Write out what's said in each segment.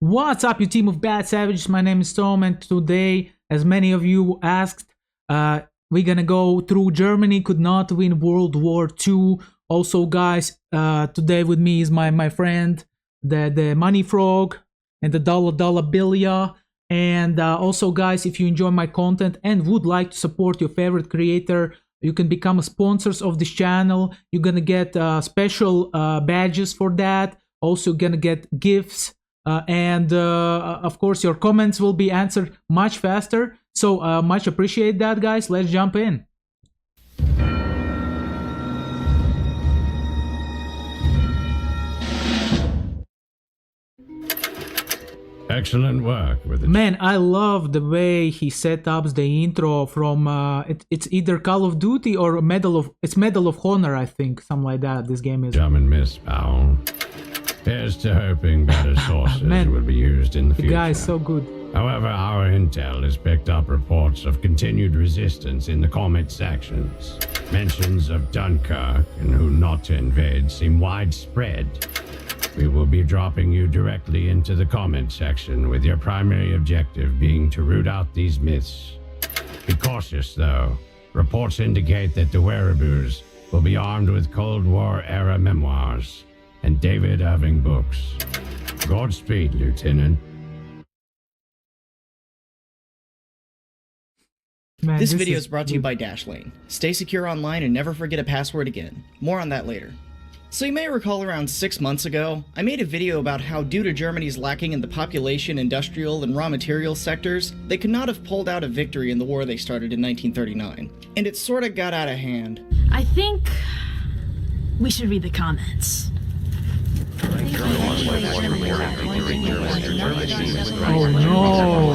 What's up, you team of bad savages? My name is Tom, and today, as many of you asked, we're gonna go through Germany could not win World War II. Also, guys, today with me is my friend, the Money Frog, and the Dollar Billia. And also, guys, if you enjoy my content and would like to support your favorite creator, you can become sponsors of this channel. You're gonna get special badges for that. Also, gonna get gifts. And of course, your comments will be answered much faster. So much appreciate that, guys. Let's jump in. Excellent work with it. Man, I love the way he set up the intro from it's either Call of Duty or Medal of Honor, I think, something like that. This game is. German Miss Powell. Here's to hoping better sources will be used in the future. The guy is so good. However, our intel has picked up reports of continued resistance in the comment sections. Mentions of Dunkirk and who not to invade seem widespread. We will be dropping you directly into the comment section, with your primary objective being to root out these myths. Be cautious, though. Reports indicate that the Wereaboos will be armed with Cold War-era memoirs and David Irving books. Godspeed, Lieutenant. Man, this video is brought to you by Dashlane. Stay secure online and never forget a password again. More on that later. So you may recall around 6 months ago, I made a video about how due to Germany's lacking in the population, industrial, and raw materials sectors, they could not have pulled out a victory in the war they started in 1939. And it sorta got out of hand. I think we should read the comments. Oh no!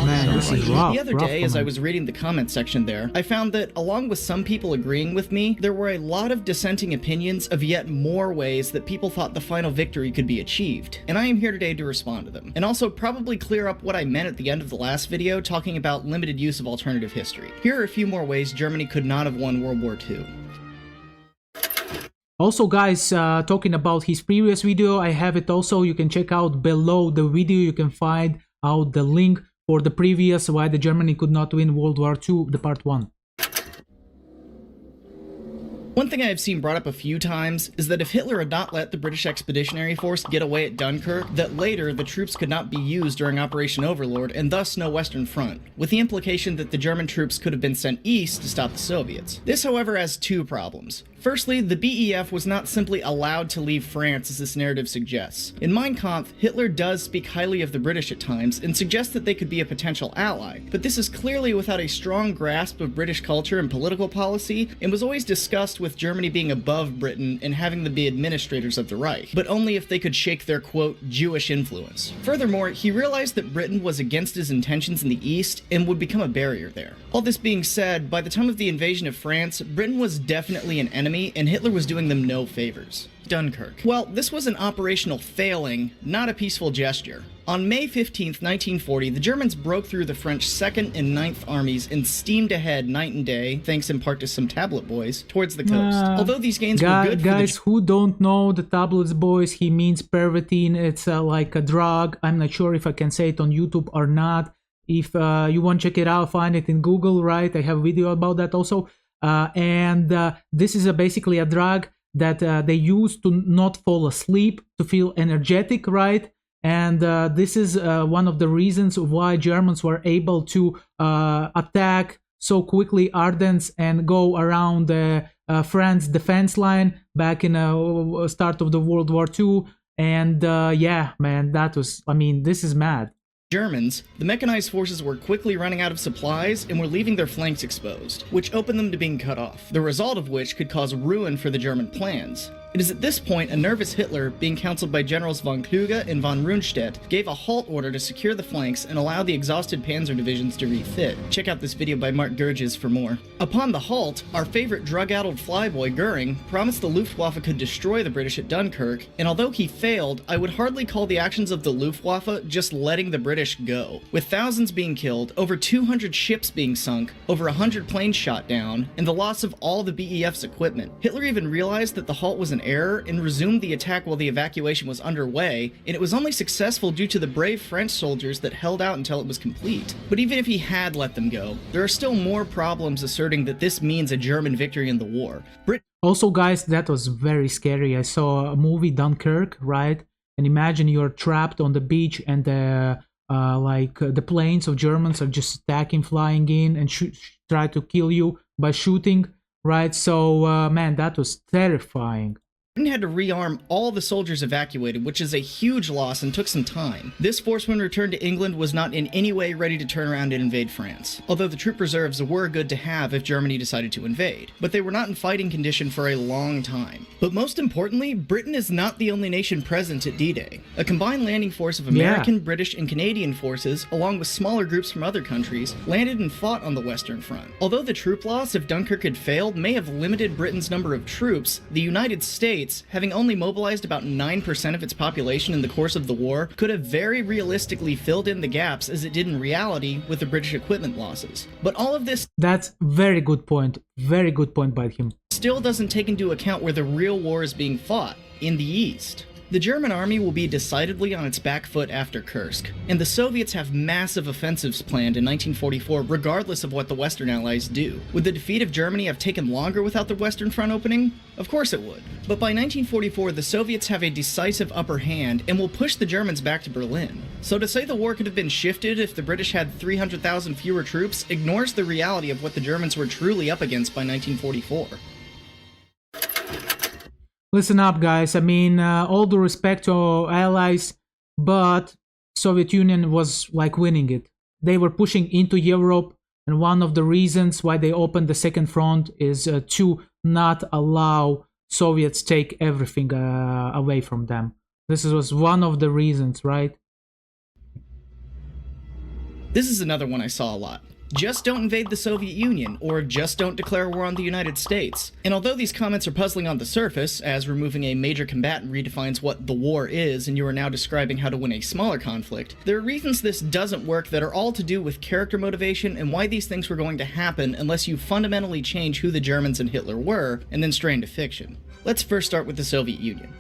Man, this is rough. The other day, as I was reading the comment section there, I found that, along with some people agreeing with me, there were a lot of dissenting opinions of yet more ways that people thought the final victory could be achieved. And I am here today to respond to them. And also probably clear up what I meant at the end of the last video, talking about limited use of alternative history. Here are a few more ways Germany could not have won World War II. Also, guys, talking about his previous video, I have it also. You can check out below the video. You can find out the link for the previous Why the Germany Could Not Win World War II, the part 1. One thing I have seen brought up a few times is that if Hitler had not let the British Expeditionary Force get away at Dunkirk, that later the troops could not be used during Operation Overlord and thus no Western Front, with the implication that the German troops could have been sent east to stop the Soviets. This, however, has two problems. Firstly, the BEF was not simply allowed to leave France as this narrative suggests. In Mein Kampf, Hitler does speak highly of the British at times and suggests that they could be a potential ally, but this is clearly without a strong grasp of British culture and political policy, and was always discussed with Germany being above Britain and having them be administrators of the Reich, but only if they could shake their, quote, Jewish influence. Furthermore, he realized that Britain was against his intentions in the East and would become a barrier there. All this being said, by the time of the invasion of France, Britain was definitely an enemy, and Hitler was doing them no favors. Dunkirk. Well, this was an operational failing, not a peaceful gesture. On May 15th, 1940, the Germans broke through the French 2nd and 9th armies and steamed ahead night and day, thanks in part to some tablet boys, towards the coast. Although these gains were good for guys who don't know the tablets boys, he means pervitin. It's like a drug. I'm not sure if I can say it on YouTube or not. If you want to check it out, find it in Google, right? I have a video about that also. This is basically a drug that they use to not fall asleep, to feel energetic, right? And this is one of the reasons why Germans were able to attack so quickly Ardennes and go around France defense line back in the start of the World War II. And yeah, man, that was, I mean, this is mad. Germans, the mechanized forces were quickly running out of supplies and were leaving their flanks exposed, which opened them to being cut off, the result of which could cause ruin for the German plans. It is at this point a nervous Hitler, being counseled by Generals von Kluge and von Rundstedt, gave a halt order to secure the flanks and allow the exhausted panzer divisions to refit. Check out this video by Mark Gurges for more. Upon the halt, our favorite drug-addled flyboy Goering promised the Luftwaffe could destroy the British at Dunkirk, and although he failed, I would hardly call the actions of the Luftwaffe just letting the British go. With thousands being killed, over 200 ships being sunk, over 100 planes shot down, and the loss of all the BEF's equipment, Hitler even realized that the halt was an error and resumed the attack while the evacuation was underway, and it was only successful due to the brave French soldiers that held out until it was complete. But even if he had let them go, there are still more problems asserting that this means a German victory in the war. Also, guys, that was very scary. I saw a movie, Dunkirk, right? And imagine you're trapped on the beach and the planes of Germans are just attacking, flying in and try to kill you by shooting, right? So, man, that was terrifying. Britain had to rearm all the soldiers evacuated, which is a huge loss and took some time. This force, when returned to England, was not in any way ready to turn around and invade France, although the troop reserves were good to have if Germany decided to invade, but they were not in fighting condition for a long time. But most importantly, Britain is not the only nation present at D-Day. A combined landing force of American, British, and Canadian forces, along with smaller groups from other countries, landed and fought on the Western Front. Although the troop loss, if Dunkirk had failed, may have limited Britain's number of troops, the United States, having only mobilized about 9% of its population in the course of the war, could have very realistically filled in the gaps as it did in reality with the British equipment losses. But all of this— That's very good point. Very good point by him. Still doesn't take into account where the real war is being fought, in the East. The German army will be decidedly on its back foot after Kursk, and the Soviets have massive offensives planned in 1944 regardless of what the Western Allies do. Would the defeat of Germany have taken longer without the Western Front opening? Of course it would. But by 1944, the Soviets have a decisive upper hand and will push the Germans back to Berlin. So to say the war could have been shifted if the British had 300,000 fewer troops ignores the reality of what the Germans were truly up against by 1944. Listen up, guys. I mean, all due respect to our allies, but Soviet Union was like winning it. They were pushing into Europe, and one of the reasons why they opened the second front is to not allow Soviets take everything away from them. This was one of the reasons, right? This is another one I saw a lot. Just don't invade the Soviet Union, or just don't declare war on the United States. And although these comments are puzzling on the surface, as removing a major combatant redefines what the war is and you are now describing how to win a smaller conflict, there are reasons this doesn't work that are all to do with character motivation and why these things were going to happen unless you fundamentally change who the Germans and Hitler were, and then stray into fiction. Let's first start with the Soviet Union.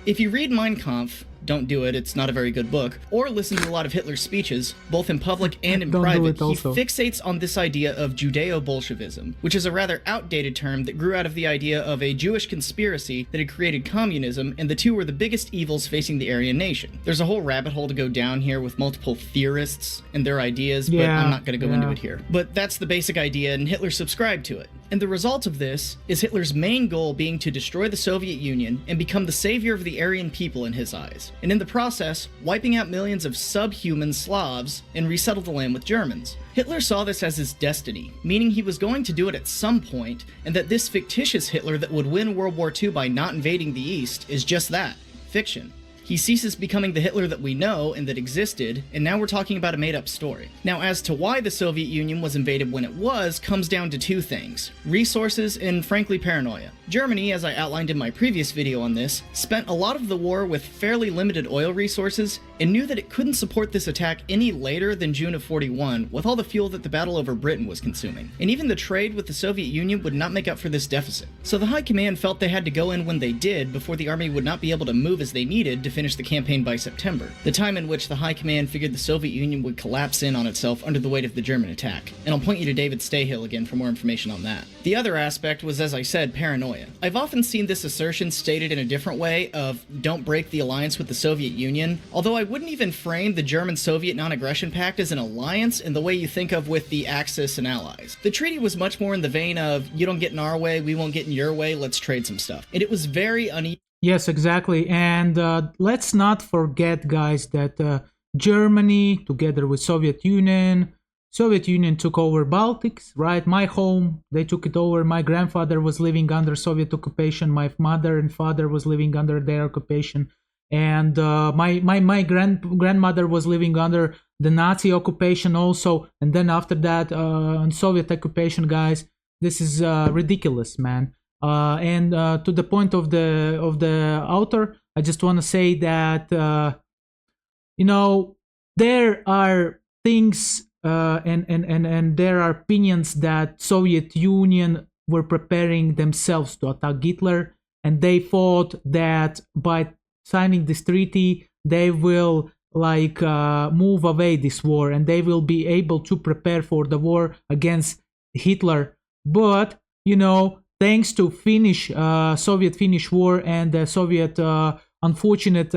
If you read Mein Kampf, don't do it, it's not a very good book, or listen to a lot of Hitler's speeches, both in public and in private, he fixates on this idea of Judeo-Bolshevism, which is a rather outdated term that grew out of the idea of a Jewish conspiracy that had created communism, and the two were the biggest evils facing the Aryan nation. There's a whole rabbit hole to go down here with multiple theorists and their ideas, but I'm not going to go into it here. But that's the basic idea, and Hitler subscribed to it. And the result of this is Hitler's main goal being to destroy the Soviet Union and become the savior of the Aryan people in his eyes, and in the process, wiping out millions of subhuman Slavs and resettle the land with Germans. Hitler saw this as his destiny, meaning he was going to do it at some point, and that this fictitious Hitler that would win World War II by not invading the East is just that, fiction. He ceases becoming the Hitler that we know and that existed, and now we're talking about a made-up story. Now, as to why the Soviet Union was invaded when it was, comes down to two things: resources and, frankly, paranoia. Germany, as I outlined in my previous video on this, spent a lot of the war with fairly limited oil resources, and knew that it couldn't support this attack any later than June of '41, with all the fuel that the battle over Britain was consuming. And even the trade with the Soviet Union would not make up for this deficit. So the High Command felt they had to go in when they did, before the army would not be able to move as they needed to finish the campaign by September, the time in which the High Command figured the Soviet Union would collapse in on itself under the weight of the German attack. And I'll point you to David Stahill again for more information on that. The other aspect was, as I said, paranoia. I've often seen this assertion stated in a different way of don't break the alliance with the Soviet Union, although I wouldn't even frame the German-Soviet non-aggression pact as an alliance in the way you think of with the Axis and allies. The treaty was much more in the vein of you don't get in our way, we won't get in your way, let's trade some stuff. And it was very uneven. Yes, exactly. And let's not forget, guys, that Germany, together with Soviet Union took over Baltics, right? My home, they took it over. My grandfather was living under Soviet occupation. My mother and father was living under their occupation. And my grandmother was living under the Nazi occupation also. And then after that, on Soviet occupation, guys, this is ridiculous, man. And to the point of the author, I just want to say that there are things and there are opinions that Soviet Union were preparing themselves to attack Hitler, and they thought that by signing this treaty, they will like move away this war, and they will be able to prepare for the war against Hitler. But you know, thanks to Soviet-Finnish war and the Soviet unfortunate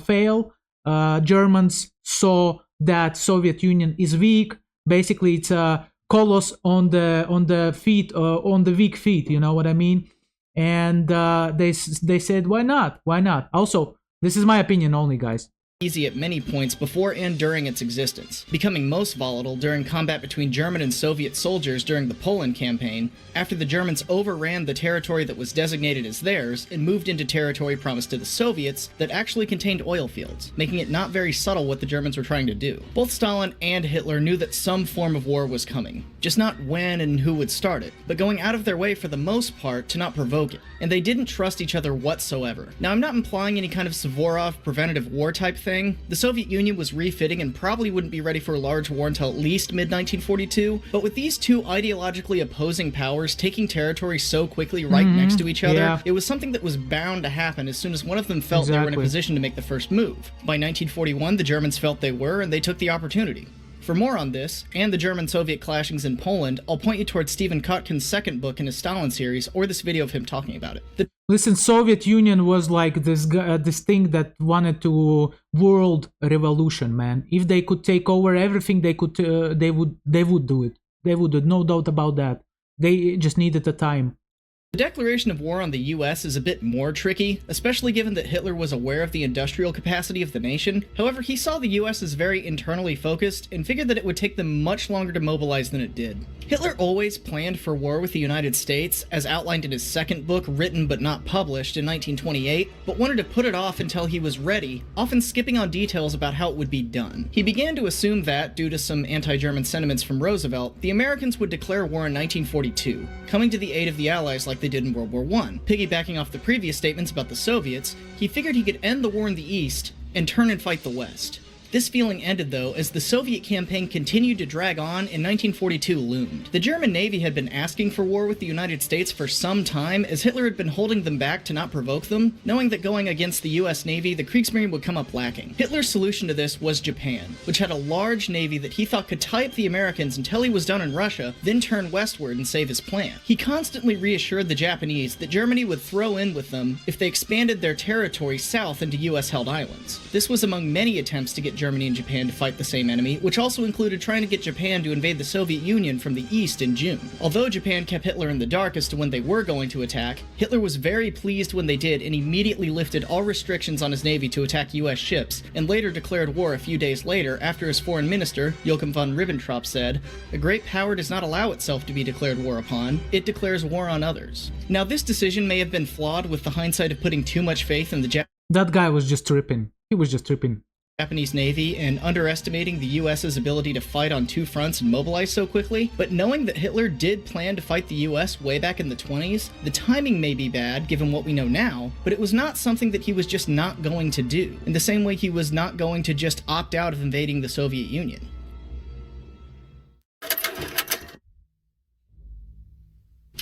fail, Germans saw that Soviet Union is weak. Basically, it's a coloss on the feet, on the weak feet. You know what I mean? And they said, why not? Why not? Also, this is my opinion only, guys. Easy at many points before and during its existence, becoming most volatile during combat between German and Soviet soldiers during the Poland campaign, after the Germans overran the territory that was designated as theirs and moved into territory promised to the Soviets that actually contained oil fields, making it not very subtle what the Germans were trying to do. Both Stalin and Hitler knew that some form of war was coming, just not when and who would start it, but going out of their way for the most part to not provoke it, and they didn't trust each other whatsoever. Now, I'm not implying any kind of Suvorov preventative war type thing. The Soviet Union was refitting and probably wouldn't be ready for a large war until at least mid-1942, but with these two ideologically opposing powers taking territory so quickly right next to each other, it was something that was bound to happen as soon as one of them felt they were in a position to make the first move. By 1941, the Germans felt they were, and they took the opportunity. For more on this, and the German-Soviet clashings in Poland, I'll point you towards Stephen Kotkin's second book in his Stalin series, or this video of him talking about it. Listen, Soviet Union was like this thing that wanted to world revolution, man. If they could take over everything, they would do it. They would, no doubt about that. They just needed the time. The declaration of war on the US is a bit more tricky, especially given that Hitler was aware of the industrial capacity of the nation. However, he saw the US as very internally focused and figured that it would take them much longer to mobilize than it did. Hitler always planned for war with the United States, as outlined in his second book, written but not published, in 1928, but wanted to put it off until he was ready, often skipping on details about how it would be done. He began to assume that, due to some anti-German sentiments from Roosevelt, the Americans would declare war in 1942, coming to the aid of the Allies like they did in World War I. Piggybacking off the previous statements about the Soviets, he figured he could end the war in the East and turn and fight the West. This feeling ended, though, as the Soviet campaign continued to drag on and 1942 loomed. The German Navy had been asking for war with the United States for some time, as Hitler had been holding them back to not provoke them, knowing that going against the US Navy, the Kriegsmarine would come up lacking. Hitler's solution to this was Japan, which had a large navy that he thought could tie up the Americans until he was done in Russia, then turn westward and save his plan. He constantly reassured the Japanese that Germany would throw in with them if they expanded their territory south into US-held islands. This was among many attempts to get Germany and Japan to fight the same enemy, which also included trying to get Japan to invade the Soviet Union from the east in June. Although Japan kept Hitler in the dark as to when they were going to attack, Hitler was very pleased when they did and immediately lifted all restrictions on his navy to attack US ships, and later declared war a few days later after his foreign minister, Joachim von Ribbentrop, said, "A great power does not allow itself to be declared war upon, it declares war on others." Now, this decision may have been flawed with the hindsight of putting too much faith in the That guy was just tripping. He was just tripping. Japanese Navy and underestimating the US's ability to fight on two fronts and mobilize so quickly, but knowing that Hitler did plan to fight the US way back in the 20s, the timing may be bad given what we know now, but it was not something that he was just not going to do, in the same way he was not going to just opt out of invading the Soviet Union.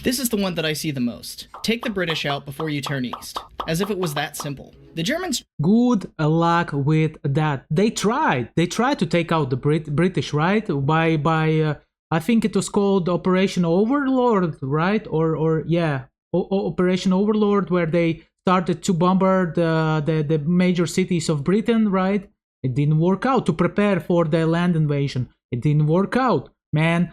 This is the one that I see the most. Take the British out before you turn east. As if it was that simple. The Germans... Good luck with that. They tried to take out the British, right? By I think it was called Operation Overlord, right? Operation Overlord, where they started to bombard the major cities of Britain, right? It didn't work out. To prepare for the land invasion. It didn't work out, man.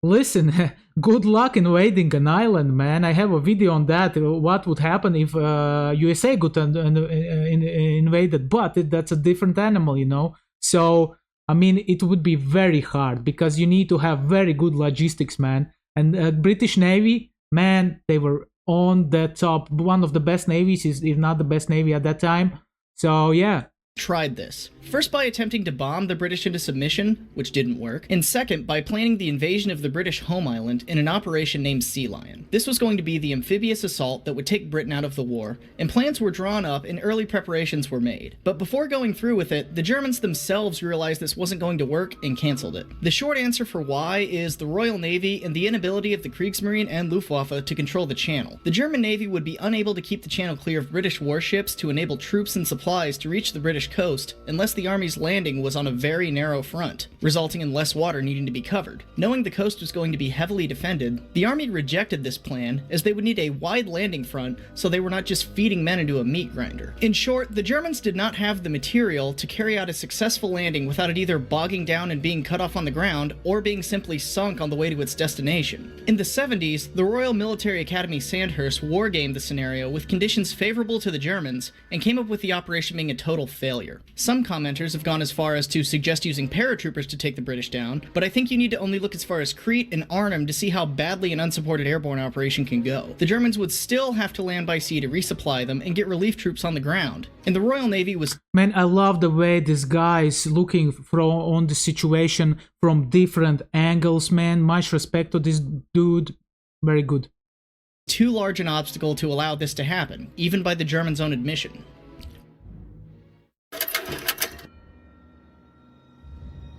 Listen, good luck invading an island, man. I have a video on that. What would happen if USA got invaded? But that's a different animal, you know. So, I mean, it would be very hard because you need to have very good logistics, man. And British Navy, man, they were on the top. One of the best navies, if not the best navy at that time. So, yeah. tried this. First by attempting to bomb the British into submission, which didn't work, and second by planning the invasion of the British home island in an operation named Sea Lion. This was going to be the amphibious assault that would take Britain out of the war, and plans were drawn up and early preparations were made. But before going through with it, the Germans themselves realized this wasn't going to work and cancelled it. The short answer for why is the Royal Navy and the inability of the Kriegsmarine and Luftwaffe to control the channel. The German Navy would be unable to keep the channel clear of British warships to enable troops and supplies to reach the British coast unless the Army's landing was on a very narrow front, resulting in less water needing to be covered. Knowing the coast was going to be heavily defended, the Army rejected this plan as they would need a wide landing front so they were not just feeding men into a meat grinder. In short, the Germans did not have the material to carry out a successful landing without it either bogging down and being cut off on the ground or being simply sunk on the way to its destination. In the 70s, the Royal Military Academy Sandhurst wargamed the scenario with conditions favorable to the Germans and came up with the operation being a total failure. Some commenters have gone as far as to suggest using paratroopers to take the British down, but I think you need to only look as far as Crete and Arnhem to see how badly an unsupported airborne operation can go. The Germans would still have to land by sea to resupply them and get relief troops on the ground, and the Royal Navy was— Man, I love the way this guy is looking on the situation from different angles, man. Much respect to this dude. Very good. too large an obstacle to allow this to happen, even by the Germans' own admission.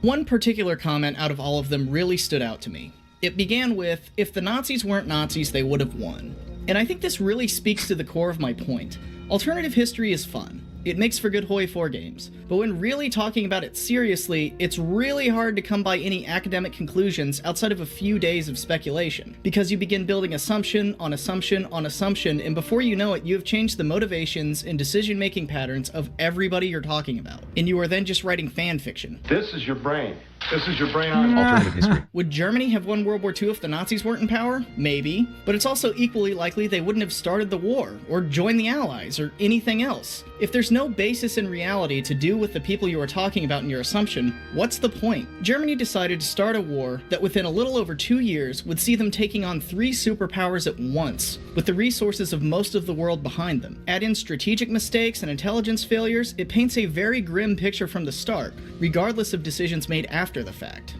One particular comment out of all of them really stood out to me. It began with, if the Nazis weren't Nazis, they would have won. And I think this really speaks to the core of my point. Alternative history is fun. It makes for good Hoi 4 games. But when really talking about it seriously, it's really hard to come by any academic conclusions outside of a few days of speculation. Because you begin building assumption on assumption on assumption, and before you know it, you have changed the motivations and decision-making patterns of everybody you're talking about. And you are then just writing fan fiction. This is your brain. This is your brain on alternative history. Would Germany have won World War II if the Nazis weren't in power? Maybe. But it's also equally likely they wouldn't have started the war, or joined the Allies, or anything else. If there's no basis in reality to do with the people you are talking about in your assumption, what's the point? Germany decided to start a war that within a little over 2 years would see them taking on 3 superpowers at once, with the resources of most of the world behind them. Add in strategic mistakes and intelligence failures, it paints a very grim picture from the start, regardless of decisions made after the fact.